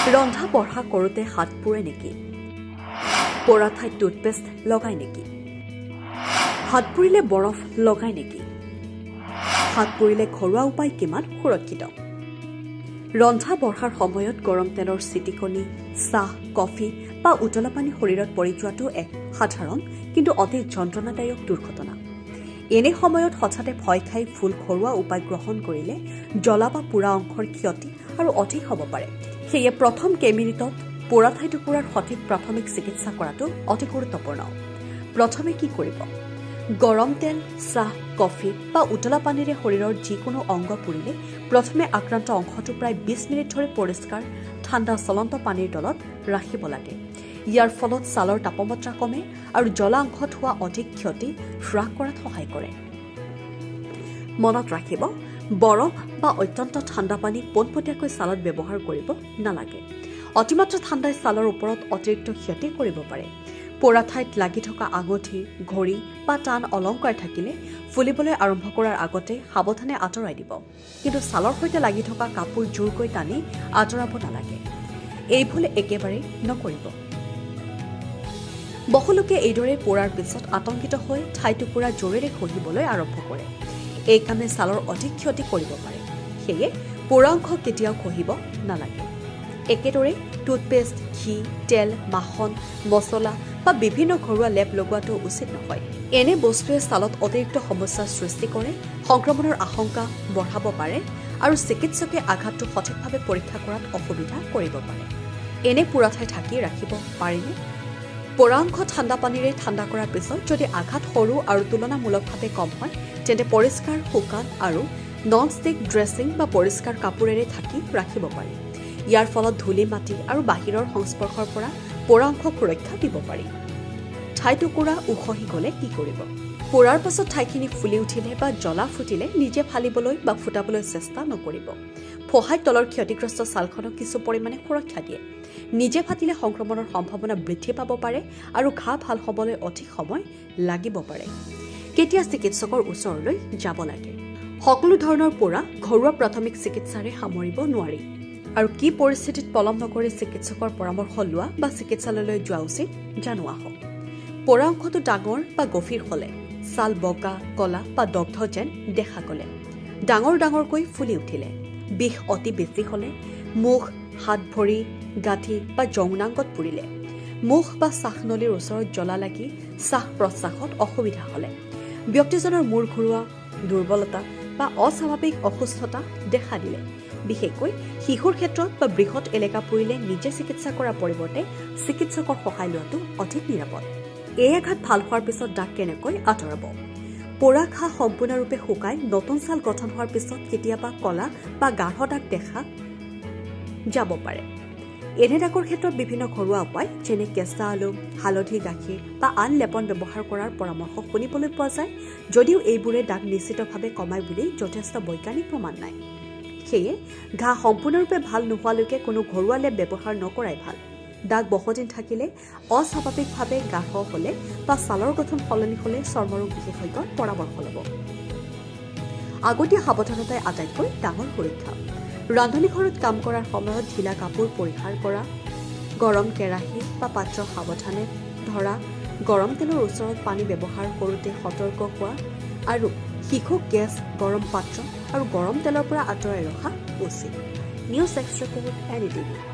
ৰন্ধা বঢ়া কৰোঁতে হাত পুৰে নেকি? পৰা ঠাইত টুথপেষ্ট লগায় নেকি? হাত পুৰিলে বৰফ লগায় নেকি? হাত পুৰিলে ঘৰুৱা উপায় কিমান সুৰক্ষিত? ৰন্ধা বঢ়াৰ সময়ত গৰম তেলৰ চিটিকনি, চাহ, কফি বা উতলা পানী শৰীৰত পৰি যোৱাটো এক সাধাৰণ কিন্তু অতি যন্ত্ৰণাদায়ক দুৰ্ঘটনা। এনে সময়ত হঠাতে ভয় খাই ভুল ঘৰুৱা উপায় গ্ৰহণ কৰিলে জ্বলা বা পোৰা অংশৰ ক্ষতি আৰু অধিক হ'ব পাৰে। সেয়ে প্ৰথম কেইমিনিটত পোৰা ঠাইটুকুৰাৰ সঠিক প্ৰাথমিক চিকিৎসা কৰাটো অতি গুৰুত্বপূৰ্ণ। প্ৰথমে কি কৰিব? গৰম তেল, চাহ, কফি বা উতলা পানীৰে শৰীৰৰ যিকোনো অংগ পুৰিলে প্ৰথমে আক্ৰান্ত অংশটো প্ৰায় 20 মিনিট ধৰি পৰিষ্কাৰ ঠাণ্ডা চলন্ত পানীৰ তলত ৰাখিব লাগে। ইয়াৰ ফলত ছালৰ তাপমাত্ৰা কমে আৰু জ্বলা অংশত হোৱা অধিক ক্ষতি হ্ৰাস কৰাত সহায় কৰে। মনত ৰাখিব, বৰফ বা অত্যন্ত ঠাণ্ডা পানী পোনপটীয়াকৈ ছালত ব্যৱহাৰ কৰিব নালাগে। অতিমাত্ৰা ঠাণ্ডাই ছালৰ ওপৰত অতিৰিক্ত ক্ষতি কৰিব পাৰে। পোৰা ঠাইত লাগি থকা আঙুঠি, ঘড়ী বা টান অলংকাৰ থাকিলে ফুলিবলৈ আৰম্ভ কৰাৰ আগতে সাৱধানে আঁতৰাই দিব। কিন্তু ছালৰ সৈতে লাগি থকা কাপোৰ জোৰকৈ টানি আঁতৰাব নালাগে। এই ভুল একেবাৰে নকৰিব। বহুলোকে এইদৰে পোৰাৰ পিছত আতংকিত হৈ ঠাইটুকুৰা জোৰেৰে ঘঁহিবলৈ আৰম্ভ কৰে। এই কামে ছালৰ অধিক ক্ষতি কৰিব পাৰে। সেয়ে পোৰা অংশ কেতিয়াও ঘঁহিব নালাগে। একেদৰে টুথপেষ্ট, ঘি, তেল, মাখন, মছলা বা বিভিন্ন ঘৰুৱা লেপ লগোৱাটো উচিত নহয়। এনে বস্তুৱে ছালত অতিৰিক্ত সমস্যাৰ সৃষ্টি কৰে, সংক্ৰমণৰ আশংকা বঢ়াব পাৰে আৰু চিকিৎসকে আঘাতটো সঠিকভাৱে পৰীক্ষা কৰাত অসুবিধা কৰিব পাৰে। এনে পোৰা ঠাই ঢাকি ৰাখিব পাৰিনে? পোৰা অংশ ঠাণ্ডা পানীৰে ঠাণ্ডা কৰাৰ পিছত যদি আঘাত সৰু আৰু তুলনামূলকভাৱে কম হয়, তেন্তে পৰিষ্কাৰ, শুকান আৰু নন ষ্টিক ড্ৰেছিং বা পৰিষ্কাৰ কাপোৰেৰে ঢাকি ৰাখিব পাৰি। ইয়াৰ ফলত ধূলি মাটি আৰু বাহিৰৰ সংস্পৰ্শৰ পৰা পোৰা অংশক সুৰক্ষা দিব পাৰি। ঠাইটুকুৰা উখহি গ'লে কি কৰিব? পোৰাৰ পাছত ঠাইখিনি ফুলি উঠিলে বা জ্বলা ফুটিলে নিজে ফালিবলৈ বা ফুটাবলৈ চেষ্টা নকৰিব। ফহাই তলৰ ক্ষতিগ্ৰস্ত ছালখনক কিছু পৰিমাণে সুৰক্ষা দিয়ে। নিজে ফাটিলে সংক্ৰমণৰ সম্ভাৱনা বৃদ্ধি পাব পাৰে আৰু ঘাঁ ভাল হ'বলৈ অধিক সময় লাগিব পাৰে। কেতিয়া চিকিৎসকৰ ওচৰলৈ যাব লাগে? সকলো ধৰণৰ পোৰা ঘৰুৱা প্ৰাথমিক চিকিৎসাৰে সামৰিব নোৱাৰি। আৰু কি পৰিস্থিতিত পলম নকৰি চিকিৎসকৰ পৰামৰ্শ লোৱা বা চিকিৎসালয়লৈ যোৱা উচিত জানো আহক। পোৰা অংশটো ডাঙৰ বা গভীৰ হ'লে, ছাল বগা, কলা বা দগ্ধ যেন দেখা গ'লে, ডাঙৰকৈ ফুলি উঠিলে, বিষ অতি বেছি হ'লে, মুখ, হাত ভৰি, গাঁঠি বা যৌনাংগত পুৰিলে, মুখ বা শ্বাসনলীৰ ওচৰত জ্বলা লাগি শ্বাস প্ৰশ্বাসত অসুবিধা হ'লে, ব্যক্তিজনৰ মূৰ ঘূৰোৱা, দুৰ্বলতা বা অস্বাভাৱিক অসুস্থতা দেখা দিলে, বিশেষকৈ শিশুৰ ক্ষেত্ৰত বা বৃহৎ এলেকা পুৰিলে নিজে চিকিৎসা কৰাৰ পৰিৱৰ্তে চিকিৎসকৰ সহায় লোৱাটো অধিক নিৰাপদ। এই আঘাত ভাল হোৱাৰ পিছত দাগ কেনেকৈ আঁতৰাব? পোৰা ঘাঁ সম্পূৰ্ণৰূপে শুকাই নতুন ছাল গঠন হোৱাৰ পিছত কেতিয়াবা কলা বা গাঢ় দাগ দেখা যাব পাৰে। এনে দাগৰ ক্ষেত্ৰত বিভিন্ন ঘৰুৱা উপায় যেনে কেঁচা আলু, হালধি, গাখীৰ বা আন লেপন ব্যৱহাৰ কৰাৰ পৰামৰ্শ শুনিবলৈ পোৱা যায়, যদিও এইবোৰে দাগ নিশ্চিতভাৱে কমায় বুলি যথেষ্ট বৈজ্ঞানিক প্ৰমাণ নাই। সেয়ে ঘাঁ সম্পূৰ্ণৰূপে ভাল নোহোৱালৈকে কোনো ঘৰুৱা লেপ ব্যৱহাৰ নকৰাই ভাল। দাগ বহুদিন থাকিলে, অস্বাভাৱিকভাৱে গাঢ় হ'লে বা ছালৰ গঠন সলনি হ'লে চৰ্মৰোগ বিশেষজ্ঞৰ পৰামৰ্শ ল'ব। আগতীয়া সাৱধানতাই আটাইতকৈ ডাঙৰ সুৰক্ষা। ৰান্ধনি ঘৰত কাম কৰাৰ সময়ত ঢিলা কাপোৰ পৰিহাৰ কৰা, গৰম কেৰাহী বা পাত্ৰ সাৱধানে ধৰা, গৰম তেলৰ ওচৰত পানী ব্যৱহাৰ কৰোঁতে সতৰ্ক হোৱা আৰু শিশুক গেছ, গৰম পাত্ৰ আৰু গৰম তেলৰ পৰা আঁতৰাই ৰখা উচিত। News extra report NDTV।